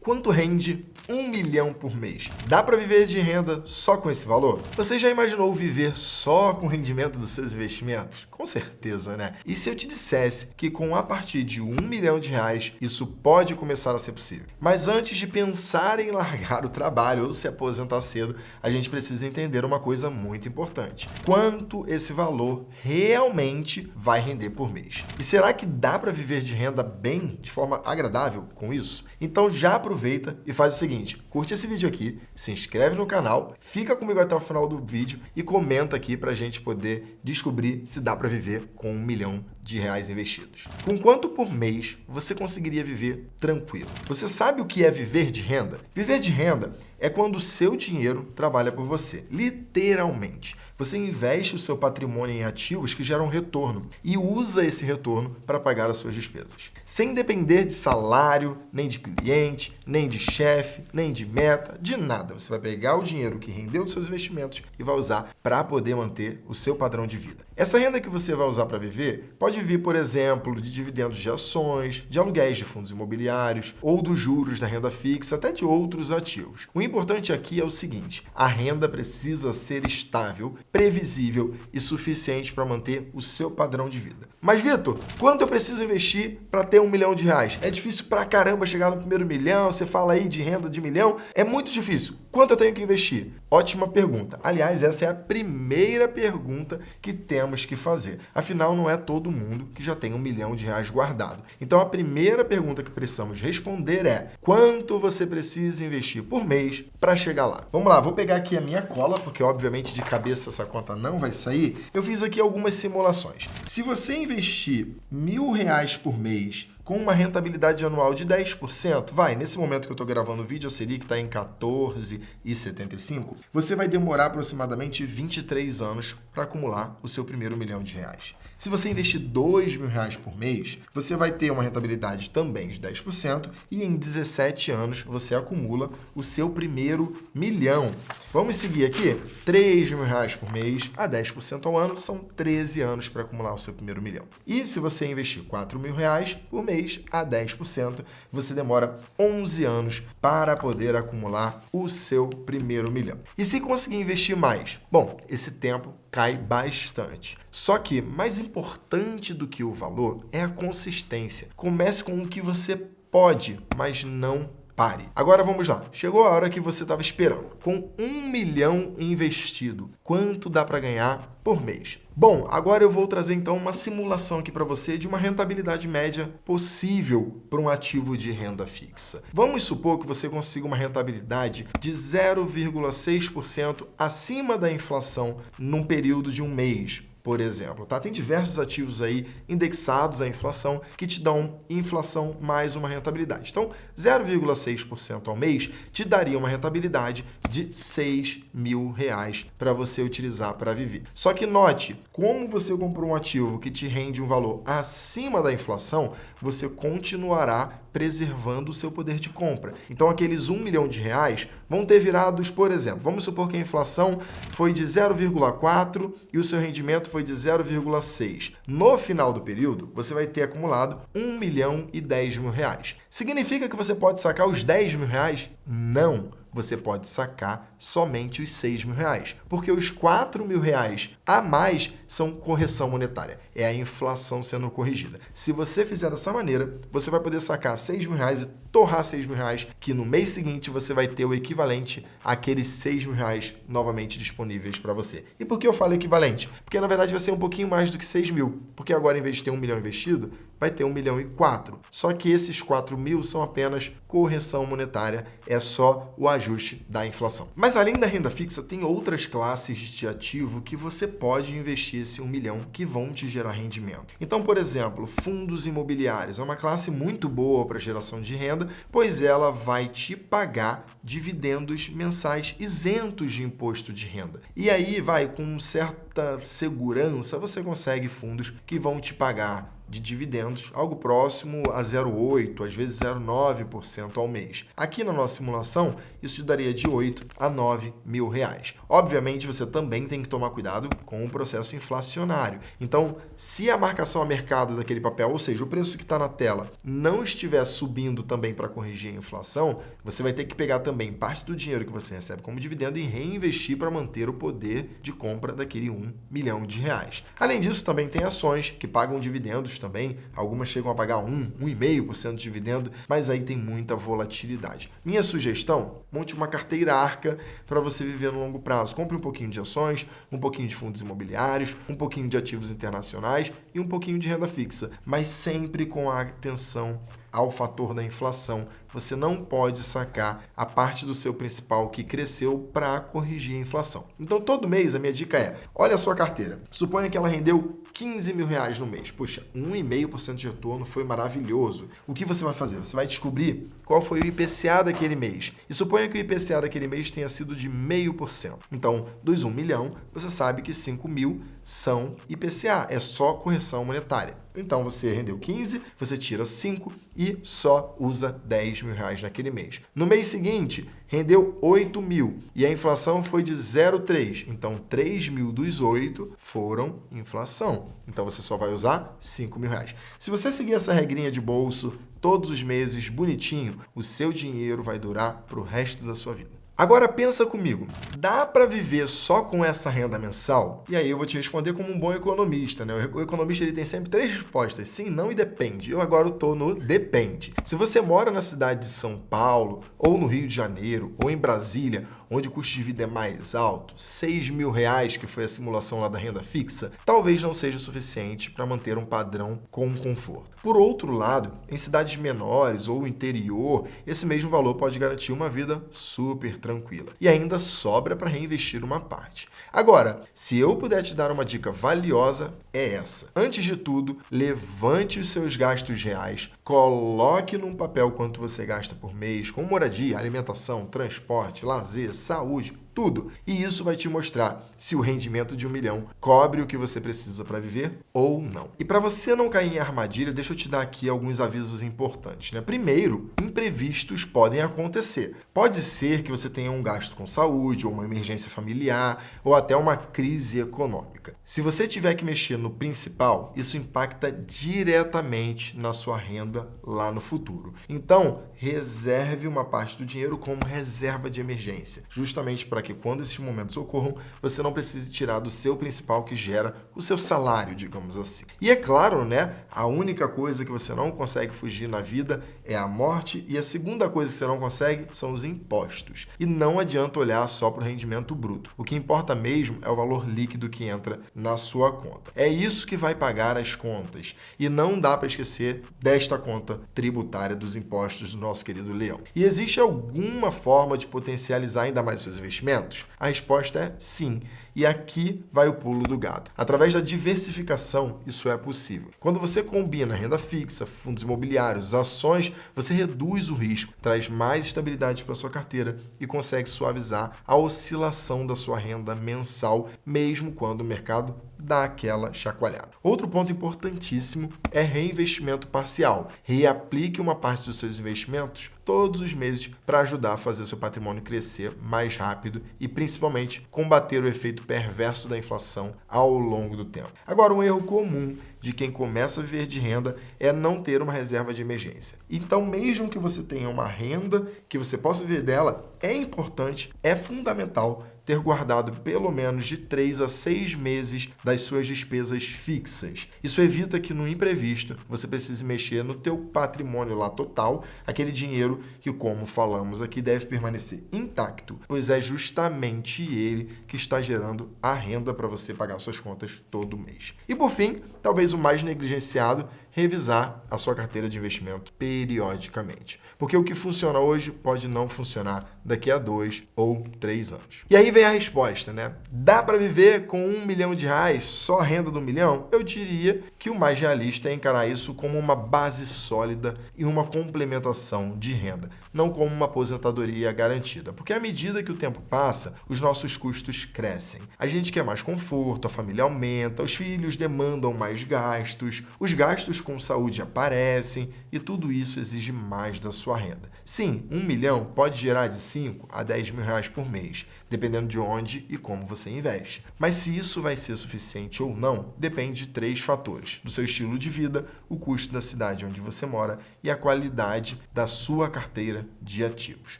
Quanto rende 1 milhão por mês? Dá para viver de renda só com esse valor? Você já imaginou viver só com o rendimento dos seus investimentos? Com certeza, né? E se eu te dissesse que a partir de 1 milhão de reais, isso pode começar a ser possível? Mas antes de pensar em largar o trabalho ou se aposentar cedo, a gente precisa entender uma coisa muito importante. Quanto esse valor realmente vai render por mês? E será que dá para viver de renda bem, de forma agradável com isso? Então já aproveita e faz o seguinte, curte esse vídeo aqui, se inscreve no canal, fica comigo até o final do vídeo e comenta aqui para a gente poder descobrir se dá para viver com 1 milhão de reais investidos. Com quanto por mês você conseguiria viver tranquilo? Você sabe o que é viver de renda? Viver de renda é quando o seu dinheiro trabalha por você, literalmente. Você investe o seu patrimônio em ativos que geram retorno e usa esse retorno para pagar as suas despesas. Sem depender de salário, nem de cliente, nem de chefe, nem de meta, de nada. Você vai pegar o dinheiro que rendeu dos seus investimentos e vai usar para poder manter o seu padrão de vida. Essa renda que você vai usar para viver pode vir, por exemplo, de dividendos de ações, de aluguéis de fundos imobiliários ou dos juros da renda fixa, até de outros ativos. O importante aqui é o seguinte, a renda precisa ser estável, previsível e suficiente para manter o seu padrão de vida. Mas, Vitor, quanto eu preciso investir para ter 1 milhão de reais? É difícil pra caramba chegar no primeiro milhão, você fala aí de renda de milhão, é muito difícil. Quanto eu tenho que investir? Ótima pergunta. Aliás, essa é a primeira pergunta que temos que fazer. Afinal, não é todo mundo que já tem 1 milhão de reais guardado. Então, a primeira pergunta que precisamos responder é quanto você precisa investir por mês para chegar lá? Vamos lá, vou pegar aqui a minha cola, porque obviamente de cabeça essa conta não vai sair. Eu fiz aqui algumas simulações. Se você investir R$1.000 por mês com uma rentabilidade anual de 10%, nesse momento que eu estou gravando o vídeo, a Selic está em 14,75%, você vai demorar aproximadamente 23 anos para acumular o seu primeiro 1 milhão de reais. Se você investir R$2.000 por mês, você vai ter uma rentabilidade também de 10% e em 17 anos você acumula o seu primeiro milhão. Vamos seguir aqui? R$3.000 por mês a 10% ao ano são 13 anos para acumular o seu primeiro milhão. E se você investir R$4.000 por mês a 10%, você demora 11 anos para poder acumular o seu primeiro milhão. E se conseguir investir mais? Bom, esse tempo cai bastante. Só que mais importante do que o valor é a consistência. Comece com o que você pode, mas não pare. Agora vamos lá. Chegou a hora que você estava esperando. Com 1 milhão investido, quanto dá para ganhar por mês? Bom, agora eu vou trazer então uma simulação aqui para você de uma rentabilidade média possível para um ativo de renda fixa. Vamos supor que você consiga uma rentabilidade de 0,6% acima da inflação num período de um mês, por exemplo, tá? Tem diversos ativos aí indexados à inflação que te dão inflação mais uma rentabilidade. Então, 0,6% ao mês te daria uma rentabilidade de R$6.000 para você utilizar para viver. Só que note, como você comprou um ativo que te rende um valor acima da inflação, você continuará preservando o seu poder de compra. Então, aqueles 1 milhão de reais vão ter virados, por exemplo, vamos supor que a inflação foi de 0,4 e o seu rendimento foi de 0,6. No final do período, você vai ter acumulado 1 milhão e 10 mil reais. Significa que você pode sacar os 10 mil reais? Não. Você pode sacar somente os 6 mil reais, porque os 4 mil reais a mais são correção monetária, é a inflação sendo corrigida. Se você fizer dessa maneira, você vai poder sacar 6 mil reais e torrar 6 mil reais, que no mês seguinte você vai ter o equivalente àqueles 6 mil reais novamente disponíveis para você. E por que eu falo equivalente? Porque na verdade vai ser um pouquinho mais do que 6 mil, porque agora em vez de ter 1 milhão investido, vai ter 1 milhão e 4. Só que esses 4 mil são apenas correção monetária, é só o ajuste da inflação. Mas além da renda fixa, tem outras classes de ativo que você pode investir esse 1 milhão que vão te gerar rendimento. Então, por exemplo, fundos imobiliários é uma classe muito boa para geração de renda, pois ela vai te pagar dividendos mensais isentos de imposto de renda. E aí, com certa segurança, você consegue fundos que vão te pagar de dividendos, algo próximo a 0,8%, às vezes 0,9% ao mês. Aqui na nossa simulação, isso te daria de 8 a 9 mil reais. Obviamente, você também tem que tomar cuidado com o processo inflacionário. Então, se a marcação a mercado daquele papel, ou seja, o preço que está na tela, não estiver subindo também para corrigir a inflação, você vai ter que pegar também parte do dinheiro que você recebe como dividendo e reinvestir para manter o poder de compra daquele 1 milhão de reais. Além disso, também tem ações que pagam dividendos também, algumas chegam a pagar 1,5% de dividendo, mas aí tem muita volatilidade. Minha sugestão, monte uma carteira arca para você viver no longo prazo. Compre um pouquinho de ações, um pouquinho de fundos imobiliários, um pouquinho de ativos internacionais e um pouquinho de renda fixa, mas sempre com a atenção ao fator da inflação. Você não pode sacar a parte do seu principal que cresceu para corrigir a inflação. Então, todo mês, a minha dica é, olha a sua carteira. Suponha que ela rendeu 15 mil reais no mês. Puxa, 1,5% de retorno foi maravilhoso. O que você vai fazer? Você vai descobrir qual foi o IPCA daquele mês. E suponha que o IPCA daquele mês tenha sido de 0,5%. Então, dos 1 milhão, você sabe que 5 mil são IPCA. É só correção monetária. Então, você rendeu 15, você tira 5 e só usa 10 mil reais naquele mês. No mês seguinte, rendeu 8 mil e a inflação foi de 0,3. Então, 3 mil dos 8 foram inflação. Então, você só vai usar 5 mil reais. Se você seguir essa regrinha de bolso todos os meses bonitinho, o seu dinheiro vai durar para o resto da sua vida. Agora pensa comigo, dá para viver só com essa renda mensal? E aí eu vou te responder como um bom economista, né? O economista ele tem sempre 3 respostas, sim, não e depende. Eu agora estou no depende. Se você mora na cidade de São Paulo, ou no Rio de Janeiro, ou em Brasília, onde o custo de vida é mais alto, 6 mil reais, que foi a simulação lá da renda fixa, talvez não seja o suficiente para manter um padrão com conforto. Por outro lado, em cidades menores ou interior, esse mesmo valor pode garantir uma vida super tranquila. E ainda sobra para reinvestir uma parte. Agora, se eu puder te dar uma dica valiosa, é essa. Antes de tudo, levante os seus gastos reais, coloque num papel quanto você gasta por mês com moradia, alimentação, transporte, lazer, saúde, tudo. E isso vai te mostrar se o rendimento de 1 milhão cobre o que você precisa para viver ou não. E para você não cair em armadilha, deixa eu te dar aqui alguns avisos importantes, né? Primeiro, imprevistos podem acontecer. Pode ser que você tenha um gasto com saúde, ou uma emergência familiar, ou até uma crise econômica. Se você tiver que mexer no principal, isso impacta diretamente na sua renda lá no futuro. Então, reserve uma parte do dinheiro como reserva de emergência, justamente para que quando esses momentos ocorram, você não precise tirar do seu principal que gera o seu salário, digamos assim. E é claro, né, a única coisa que você não consegue fugir na vida é a morte e a segunda coisa que você não consegue são os impostos. E não adianta olhar só para o rendimento bruto. O que importa mesmo é o valor líquido que entra na sua conta. É isso que vai pagar as contas. E não dá para esquecer desta conta tributária dos impostos do nosso querido Leão. E existe alguma forma de potencializar ainda mais os seus investimentos? A resposta é sim. E aqui vai o pulo do gato. Através da diversificação, isso é possível. Quando você combina renda fixa, fundos imobiliários, ações, você reduz o risco, traz mais estabilidade para sua carteira e consegue suavizar a oscilação da sua renda mensal, mesmo quando o mercado dá aquela chacoalhada. Outro ponto importantíssimo é reinvestimento parcial. Reaplique uma parte dos seus investimentos todos os meses para ajudar a fazer seu patrimônio crescer mais rápido e, principalmente, combater o efeito perverso da inflação ao longo do tempo. Agora, um erro comum de quem começa a viver de renda é não ter uma reserva de emergência. Então, mesmo que você tenha uma renda, que você possa viver dela, é importante, é fundamental ter guardado pelo menos de 3 a 6 meses das suas despesas fixas. Isso evita que no imprevisto você precise mexer no teu patrimônio lá total, aquele dinheiro que, como falamos aqui, deve permanecer intacto, pois é justamente ele que está gerando a renda para você pagar suas contas todo mês. E por fim, talvez o mais negligenciado, revisar a sua carteira de investimento periodicamente. Porque o que funciona hoje pode não funcionar daqui a 2 ou 3 anos. E aí vem a resposta, né? Dá para viver com 1 milhão de reais, só a renda do 1 milhão? Eu diria que o mais realista é encarar isso como uma base sólida e uma complementação de renda, não como uma aposentadoria garantida. Porque à medida que o tempo passa, os nossos custos crescem. A gente quer mais conforto, a família aumenta, os filhos demandam mais gastos, os gastos com saúde aparecem e tudo isso exige mais da sua renda. Sim, 1 milhão pode gerar de 5 a 10 mil reais por mês, dependendo de onde e como você investe. Mas se isso vai ser suficiente ou não, depende de 3 fatores: do seu estilo de vida, o custo da cidade onde você mora e a qualidade da sua carteira de ativos.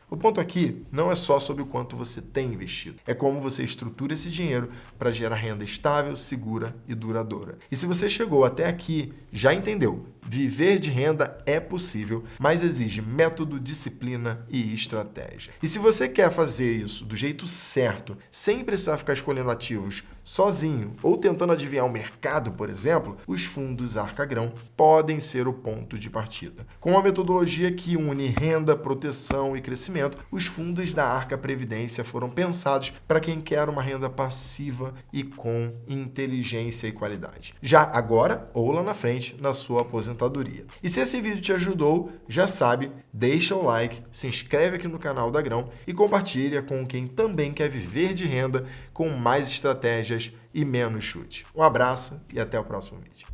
O ponto aqui não é só sobre o quanto você tem investido, é como você estrutura esse dinheiro para gerar renda estável, segura e duradoura. E se você chegou até aqui, já entendeu, viver de renda é possível, mas exige método, disciplina e estratégia. E se você quer fazer isso do jeito certo, sem precisar ficar escolhendo ativos sozinho ou tentando adivinhar o mercado, por exemplo, os fundos Arca-Grão podem ser o ponto de partida. Com uma metodologia que une renda, proteção e crescimento, os fundos da Arca Previdência foram pensados para quem quer uma renda passiva e com inteligência e qualidade. Já agora ou lá na frente, na sua aposentadoria. E se esse vídeo te ajudou, já sabe, deixa o like, se inscreve aqui no canal da Grão e compartilha com quem também quer viver de renda com mais estratégias e menos chute. Um abraço e até o próximo vídeo.